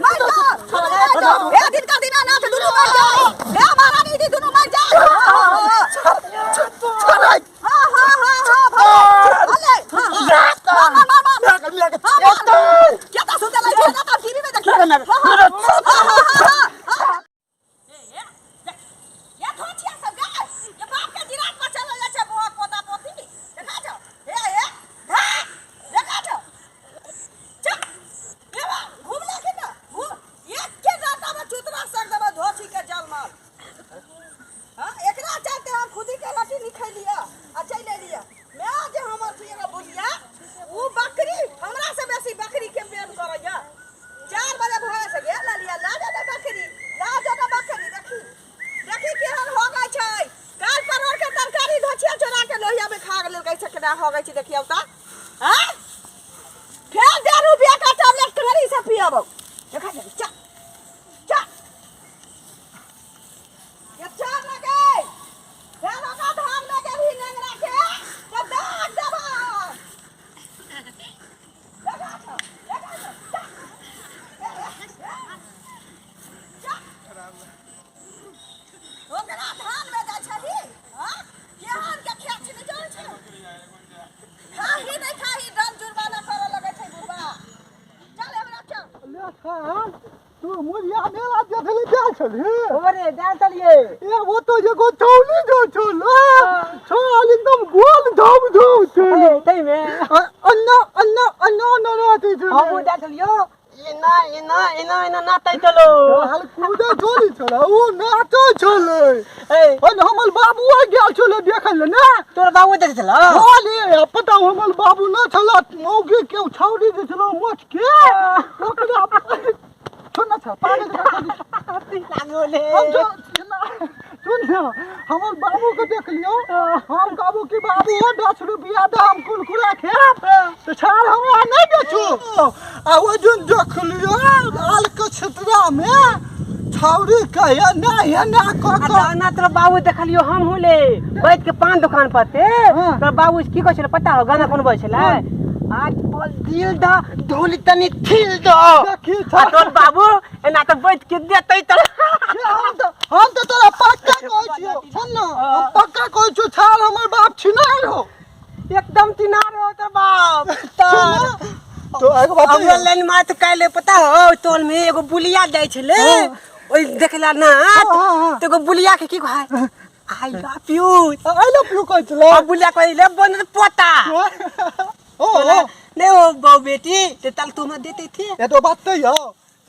मर जा ए दिन का दिन ना दोनों मर जाओ ए हमारा नहीं थी दोनों मर जाओ चल हां अरे क्या तो सुनते लगे ना तो टीवी में देखिए ये धोचिया सब गए ये बाप के दिरात पर चल ले छे बहुत पोता पोती देखा छो ए देखा छो चल ए घूम ले के ना घूम एक के रात में चुतरा सक दबा धोची के जाल मार हां एकरा चाहते हम खुद ही के लाठी निखै लिया आ चल ले लिया मैं आज हमर सुएगा बोलिया वो बकरी हमरा से बेसी बकरी के मेन करैया 4 बजे भोर से गेल लिया ला जा बकरी देखी केहन हो गई छै काल परवर के तरकारी धोचिया चोरा के लोहिया में खा गेल कैसे केना हो गई छै देखियौ त हां फेर 10 रुपया का टैबलेट करी से पियाबो देखा जा चा ये चार लगे फेर ओका धान लगे भी नंगरा के तो दाग देबा ओकरा धान में दै छही हां केहन के खेत छिन जाय छै खाही नहीं खाही दम जुर्माना करे लगे छै बुढ़वा चल हमरा चल ले खान तू मुलिया मेला देखले जा छली ओरे जा चलिए ए वो तो एगो चौली जो छल छल एकदम गोल धम छल तई में अन्ना ना ते हम जा चलियो इना नातै चलो हाल कूदे चली छल ओ नाचो छल ए हमर बाबू आ गेल छल देखल ना तोर बाबू देख चलो बोले पता हमर बाबू न छल मौगी के छौरी जे छल मोच के ओकरा छोना छ पागल लागोले हम जो सुन हमर बाबू के देख लियो हम बाबू की बाबू 10 रुपया दे हम कुलकुला खेब तो छाड़ हमरा नहीं बेचू आ वो जो देख लियो लाल के छतरा में छौरी कहे ना ना तोर बाबू देखलियो हम हुले बैठ के पान दुकान पर थे तोर बाबू की कहै छले पता हो गाना बनबै छले आज बोल दिल दा ढोली तनी थिल दो देखी तोर बाबू एना त बैठ के देतै त हम तो तोरा पक्का कहै छियो सुन न हम पक्का कहै छियो छाड़ हमर बाप छिनार हो एकदम तिनार हो तोर बाप तो एगो बात हमरा लाइन मात काले पता हो टोल में एगो बुलिया जाय छले ओइ देखला ना तो एगो बुलिया के की कहै आई लव यू कहै छलो अब बुलिया कहले बन पोता ले ओ बौ बेटी ते तल तुम देते थे ये तो बात है यार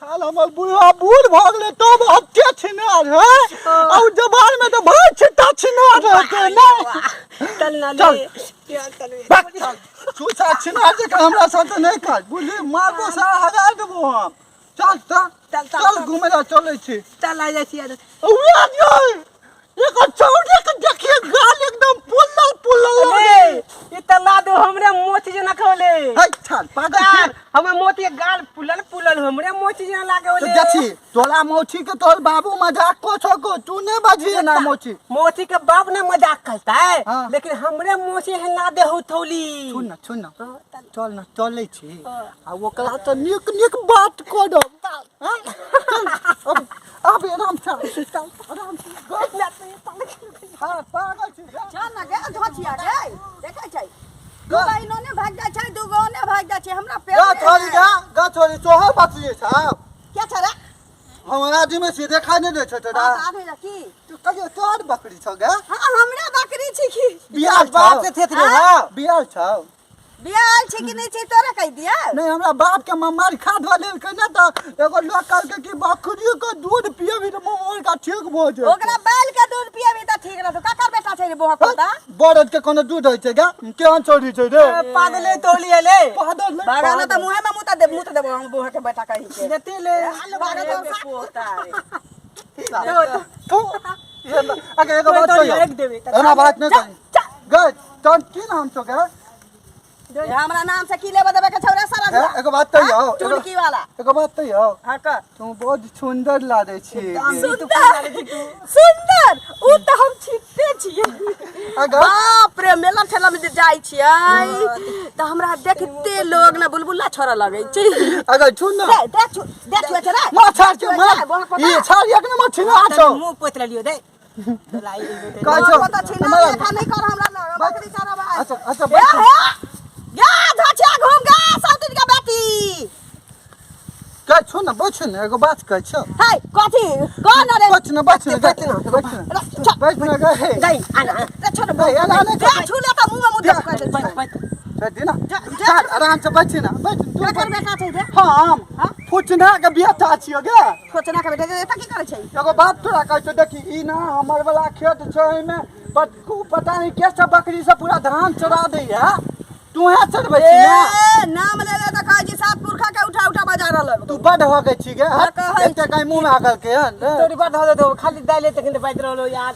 साल हमर बुढ़वा बूढ़ भ गेले तो हत्या छिनार है और जबान में तो भाई छिटा छिनार रहते ना चल ना ले चल तू सा छिनार जे हमरा साथ नहीं काज बुझली मारबो सा हगा देबो हम चल घूमे ला चलै छी चल आ जाय छी उया जाय एक चौड़े के देखिए गाल एकदम पुल्लल ये त लादो हमरे मोती जना खोले है छाल पागल छी हमर मोती गाल पुल्लल हमरे मोती जना लागे तो देखी तोला मोची के तोर बाबू मजाक को छको तू ने बजी ना मोती के बाप ने मजाक करता है लेकिन हमरे मोची है ना दे हथौली सुन ना चल ना चलै छी आ ओकरा त निक बात को दो अब आराम से आराम से हां पागल छी चल ना गे धोचिया गे देखै छै दू बहिनो ने भाग जाय छै दू गो ने भाग जाय छै हमरा पेट गा छोरी तोहर बचिए साहब क्या छरा हमरा आदमी में सीधे खाने दे छ तोरा आधे लकी तू कहियो तोर बकरी छ गे हां हमरा बकरी छी की बियाल बाप से थे रे हां बियाल छ बियाल छी कि नहीं छी तोरा कह दिया नहीं हमरा बाप के मम्मार खा धले के ना त एगो लोकल के की बकरी के दूध पियबी त मम्मार का ठीक भ जाय ओकरा बैल के दूध पियबी त ठीक रहतो काकर बेटा छै रे बोहा कोता बरद के कोनो दूध होय छै गा केहन छोरी छै रे पागले तोलिए ले पागल बागाना त मुहे में मुता देबो हम बोहा के बेटा कहि के देते ले बागा तो पोता तो अगे एगो बात एक देबे एना बात नहीं कर गे तन की नाम छ गे ये हमरा नाम से की लेबे देबे के छौरा सारा एगो बात तो यो चुनकी वाला एगो बात तो यो हां का तुम बहुत सुंदर लागे छी सुंदर उ त हम छिट्टे छियै अगर बाप रे मेला ठेला में जे जाई छियै त हमरा देखते लोग ना बुलबुला छोरा लगै छै अगर सुन ना देख रे मा छाड़ के मा ये छाड़ एक न मछली आ छौ मुंह पोत लियो दे का छौ पता छै ना खा नहीं कर हमरा बकरी सारा भाई अच्छा अच्छा या धछिया घूम गा साउथ का बेटी का छौ ना बछ ना एगो बात कह छौ हाय कथी कोन रे बछ ना बैठ ना गए दई आना रे छोड़ नहीं आना नहीं दे छूले त मुंह में मुद्दा कर दे बैठ ना छाड़ आराम से बैठ ना बैठ तू का कर बेटा छै दे हम फुचना के बेटा छियो गे सोचना के बेटा एता की करे छै एगो बात तोरा कहै छौ देखी ई ना हमर वाला खेत छै में पता नहीं कैसे बकरी से पूरा धान चरा दै है तू है चढ़बै छी ना नाम ले ले त कहै छी सात पुरखा के उठा उठा बजा रहल तू बड हो गई छी गे एते कहीं मुंह में आगल के तोरी बात हो दे खाली दाइले तक के बात रहलो यार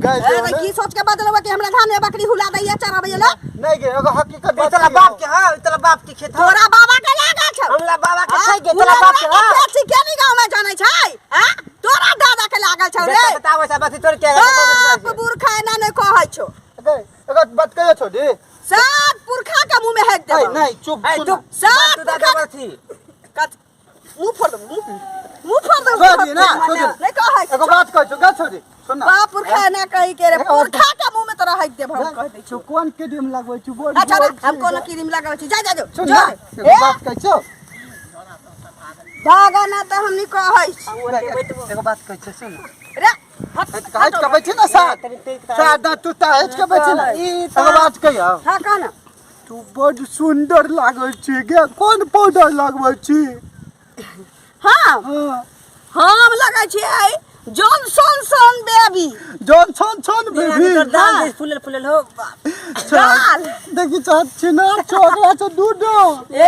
गए अरे की सोच के बदलबे कि हमरा धान में बकरी हुला दैया चराबै ला नहीं गे एगो हकीकत बात तोरा बाप के हां तोरा बाप के खेत तोरा बाबा के लागा छ हमरा बाबा के छै के तोरा बाप के हां छी के नहीं गांव में जानै छै हां तोरा दादा के लागल छौ रे बताओ सब बात तोर के बाप पुरखा एना नहीं कहै छौ एगो बात कहियो छौ दी सात पुरखा के मुंह में हेक दे नहीं चुप चुप सात तू दादा थी कत मुंह फोड़ दे मुंह फोड़ दे छोड़ ना नहीं कहै एगो बात कह छौ गा छोड़ी सुन ना बाप पुरखा ना कहि के रे पुरखा के मुंह में तोरा हेक दे हम कह दे छौ कोन क्रीम लगबै छौ बोल अच्छा हम कोनो क्रीम लगाबै छी जा जा सुन ना एगो बात कह छौ भागा ना त हम नहीं कहै एगो बात कह छौ सुन रे हट के बैठी ना साथ तू ता हट के बैठी ना एगो बात कहियो हां कहना तू बड़ सुंदर लागै छी गे कोन पाउडर लगबै छी हां हम लगै छी जॉनसन बेबी जॉनसन बेबी दाल फुलल फुलल हो दाल देखि चाट छी ना छोकरा से दूध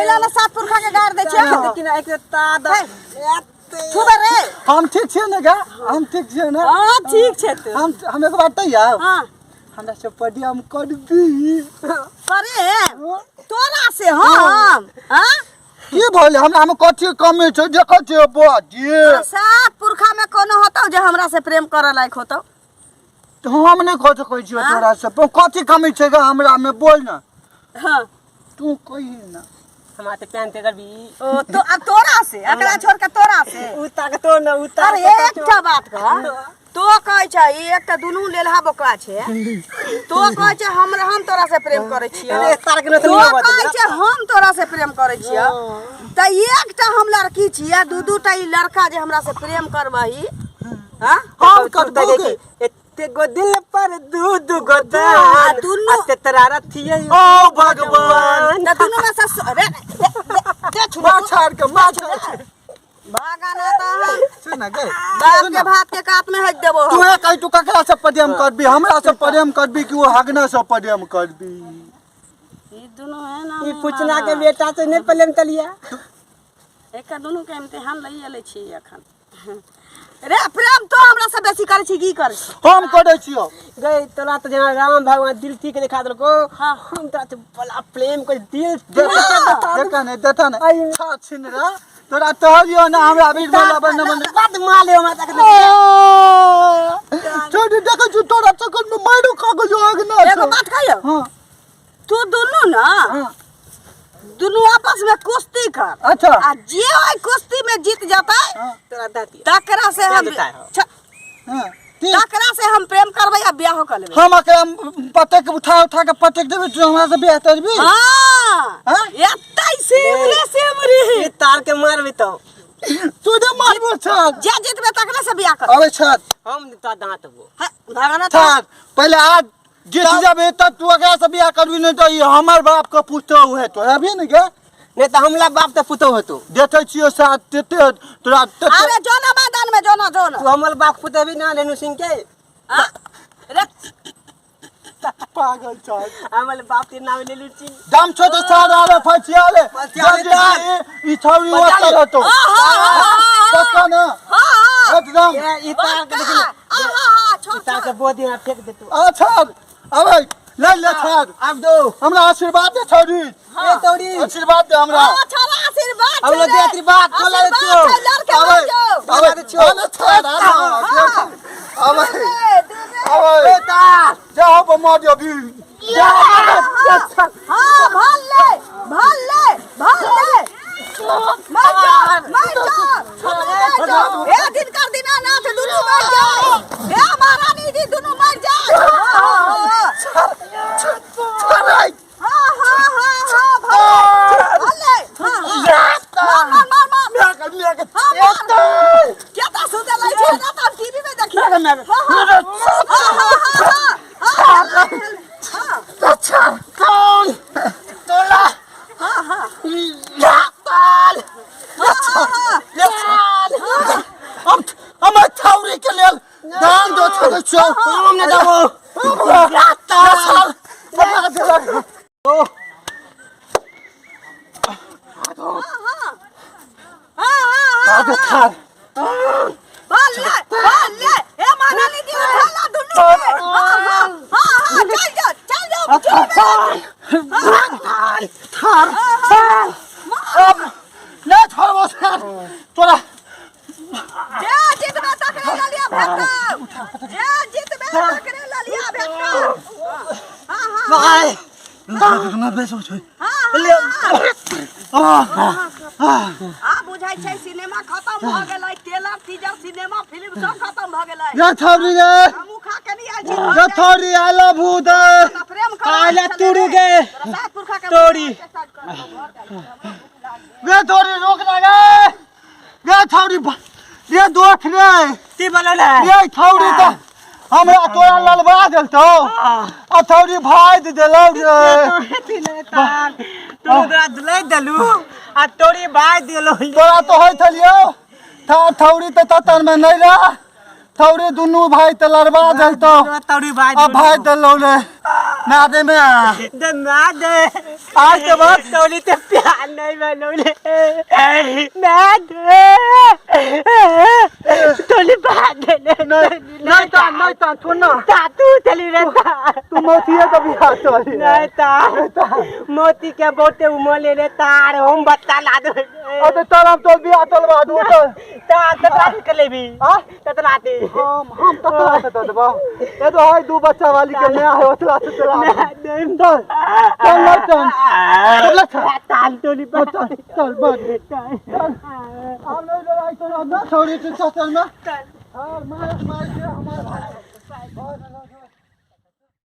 एला ना सात पुरखा के गाड़ दे छै लेकिन एक तादा छुबे रे हम ठीक छियै ना गा हम ठीक छियै ना हां ठीक छै तू हम एक बात कहियो हां हमरा से पढ़िया हम करबी करे तोरा से हम हां की भले हमरा में कथि कमी छै देखै छै बाजी सात पुरखा में कोनो होतौ जे हमरा से प्रेम करे लायक होतौ तो हम नहीं कह सकै छियै तोरा से कथि कमी छै गा हमरा में बोल ना हां तू कही ना हमरा ते पहनते करबी ओ तो अब तोरा से अकरा छोड़ के तोरा से उता के तो न उता अरे एकटा बात कह तो कहै छै एकटा दुनू लेलहा बोकरा छै तो कहै छै हम तोरा से प्रेम करै छियै अरे तार के न तो नहीं बात कहै छै हम तोरा से प्रेम करै छियै त एकटा हम लड़की छियै दू टा ई लड़का जे हमरा से प्रेम करबही हां हम कर देगे एते गो दिल पर दू गो दान दुनू अते तरारा थिए ओ भगवान त दुनू में से अरे दे मार छाड़ के भागा ना त सुन गे बाप के भात के काट में हक देबो तू है कहि तू ककरा से प्रेम करबी हमरा से प्रेम करबी कि वो हगना से प्रेम करबी ई दुनू है ना ई पूछना के बेटा से नहीं प्रेम तलिया एक दुनू के इम्तिहान लई एले छी एखन रे प्रेम तो हमरा से बेसी करे छी की करे छी हम करे छियो गई तोरा तो जना राम भगवान दिल ठीक दिखा देलको हां हम तोरा तो बड़ा प्रेम कर दिल देखा नहीं देता नहीं छा छिनरा तोरा तोहरियो ना हमरा बीच वाला बन बात माले हमरा तक छोड़ देखो जो तोरा चक्कर में मारू खा गयो अगना एगो बात कहियो हां तू दुनू ना दुनू आपस में कुश्ती कर अच्छा आ जे ओई कुश्ती में जीत जाता तोरा दाती तकरा से हम हां तकरा से हम प्रेम करबै आ ब्याह कर लेबै हम एकरा पटक उठा के पटक देबे तू हमरा से बियाह करबी हां एतै सेमरी ई तार के मारबी तो तू दे मारबो छात जे जीतबे तकरा से ब्याह कर अबे छात हम तो दांत वो भागना छात पहले आज जीत जाबे तब तू एकरा से बियाह करबी नहीं तो ये हमर बाप का पुतो है तो अभी नहीं गे नहीं तो हमला बाप तो पुतो होतो देखे छियो साथ तेते तोरा अरे जोना मैदान में जोना तू हमर बाप पुतो भी ना लेनु सिंह के रे पागल छात हमर बाप के नाम ले लुची दम छो तो सारा आवे फसियाले ई छौरी ओत रहतो पक्का ना हां एकदम ई तार के देखी हां छोड़ तार के बोदी में फेंक दे तू अच्छा अबे ले ले छाड़ अब दो हमरा आशीर्वाद दे छौरी ए तोड़ी आशीर्वाद दे हमरा हाँ छोरा आशीर्वाद अब लो दे आशीर्वाद कोला दे छो लड़के आवे बच्चो आवे आवे छाड़ आवे आवे बेटा जाओ बमा दियो भी हाँ भाल ले मार जा ए दिन कर दिना ना थे दुनु मर जाए ए महारानी जी दुनु मर जाए क्या था सुधा लाई छे ना तब टीवी में देखिए अच्छा कौन तोला हम छौरी के लेल दान दो छौ छौ हम न दबो तोरा बुझाई छै सिनेमा खत्म भ गेलै टेलर टीजर सिनेमा फिल्म सब खत्म भ गेलै छौरी रे हमहू खा के नहीं आइ छी छौरी आला भूत प्रेम कर आला तुड़ी गे पुरखा के तोड़ी गे थोड़ी रोक लगे गे छौरी रे दोस्त रे की बोलले रे छौरी तो हमरा तोरा ललबा देलतो आ छौरी भाई देलौ रे तू रात ले दलू आ तोड़ी भाई दिलो तोरा तो होय थलियो थौरी तो ततन में नहीं ला थौरी दुनु भाई त लड़बा देलतो तोड़ी भाई आ भाई देलौ रे ना दे में दे ना दे आज के बाद तोड़ी ते प्यार नहीं बनोले ना दे तोड़ी भाई दे नहीं ता सुन ना तू चली रे तू मोतिए तो भी हाथ चली नहीं ता मोती के बोटे उमले रे तार हम बत्ता ला दो अबे तरम तो भी आतल बा दू ता ततरा के लेबी हां ततराते हम ततला से दबा ये तो है दो बच्चा वाली के नया है ओतला से चला नहीं चल ताल तोड़ी चल बस हम नहीं लड़ाई तो ना छोड़ी से चल में हां मार के हमारा